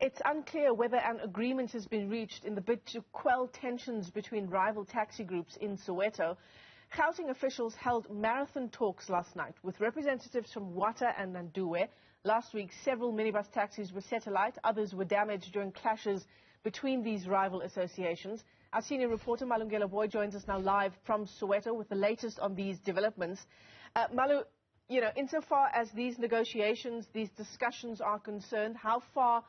It's unclear whether an agreement has been reached in the bid to quell tensions between rival taxi groups in Soweto. Gauteng officials held marathon talks last night with representatives from WATA and Nanduwe. Last week, several minibus taxis were set alight. Others were damaged during clashes between these rival associations. Our senior reporter, Malungelo Booi, joins us now live from Soweto with the latest on these developments. Malu, insofar as these negotiations, these discussions are concerned, how far,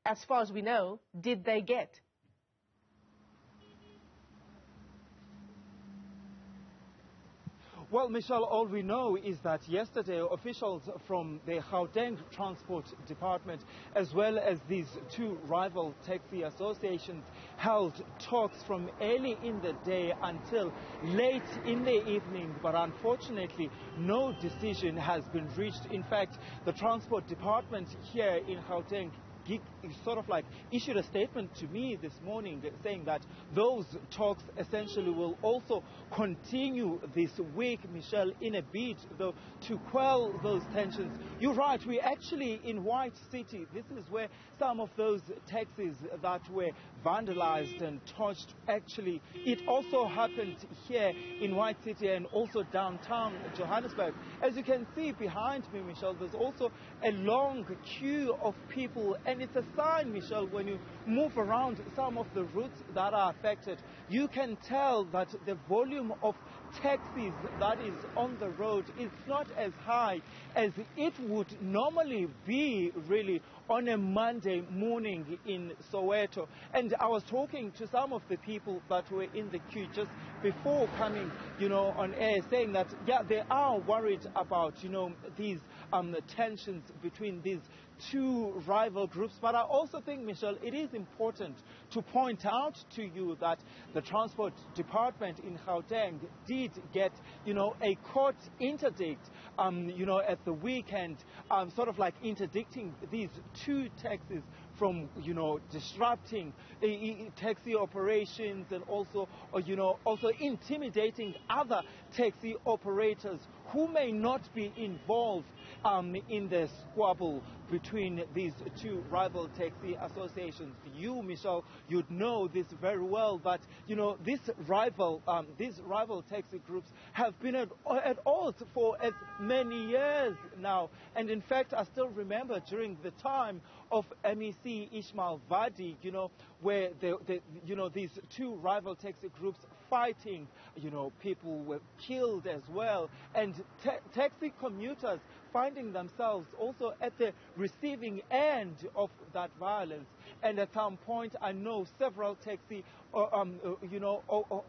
as far as we know, did they get? Well, Michelle, all we know is that yesterday officials from the Gauteng Transport Department, as well as these two rival taxi associations, held talks from early in the day until late in the evening. But unfortunately, no decision has been reached. In fact, the Transport Department here in Gauteng issued a statement to me this morning saying that those talks essentially will also continue this week, Michelle, in a bid though to quell those tensions. You're right, we're actually in White City. This is where some of those taxis that were vandalized and torched, actually, it also happened here in White City and also downtown Johannesburg. As you can see behind me, Michelle, there's also a long queue of people, and it's a sign, Michelle, when you move around some of the routes that are affected, you can tell that the volume of taxis that is on the road is not as high as it would normally be, really, on a Monday morning in Soweto. And I was talking to some of the people that were in the queue just before coming, on air, saying that, yeah, they are worried about, these tensions between these two rival groups. But I also think, Michelle, it is important to point out to you that the Transport Department in Gauteng did get, a court interdict, at the weekend, interdicting these two taxis from, disrupting taxi operations and also intimidating other taxi operators who may not be involved in the squabble between these two rival taxi associations. You, Michelle, you'd know this very well, that these rival taxi groups have been at odds for as many years now. And in fact, I still remember during the time of MEC Ishmael Vadi, where these two rival taxi groups fighting, people were killed as well, and taxi commuters finding themselves also at the receiving end of that violence. And at some point, I know several taxi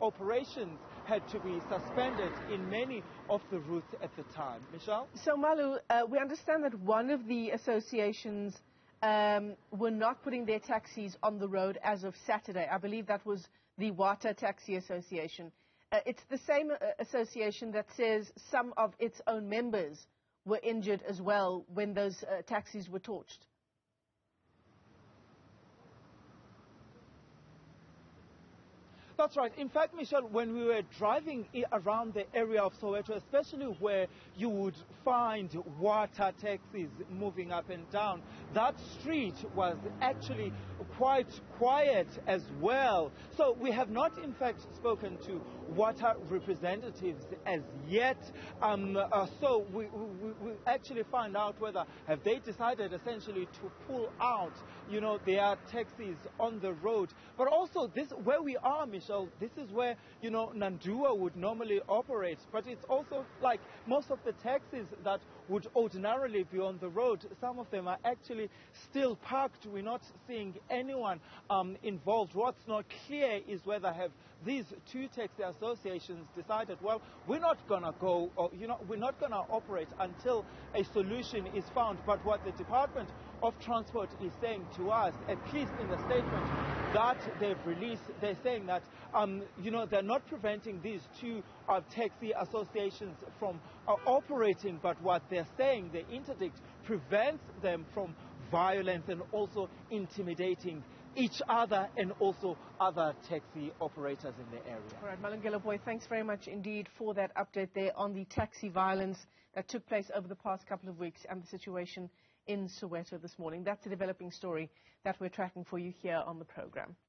operations had to be suspended in many of the routes at the time. Michelle? So, Malu, we understand that one of the associations were not putting their taxis on the road as of Saturday. I believe that was the WATA Taxi Association. It's the same association that says some of its own members were injured as well when those taxis were torched. That's right. In fact, Michelle, when we were driving around the area of Soweto, especially where you would find water taxis moving up and down, that street was actually quite quiet as well. So we have not, in fact, spoken to water representatives as yet. So we actually find out whether have they decided essentially to pull out, their taxis on the road. But also this, where we are, Michelle, this is where, Nanduwe would normally operate. But it's also like most of the taxis that would ordinarily be on the road, some of them are actually still parked. We're not seeing anyone involved. What's not clear is whether have these two taxi associations decided, well, we're not going to go, or, we're not going to operate until a solution is found. But what the Department of Transport is saying to us, at least in the statement that they've released, they're saying that, they're not preventing these two taxi associations from operating, but what they're saying, the interdict prevents them from violence and also intimidating each other and also other taxi operators in the area. All right, Malungelo Booi, thanks very much indeed for that update there on the taxi violence that took place over the past couple of weeks and the situation in Soweto this morning. That's a developing story that we're tracking for you here on the program.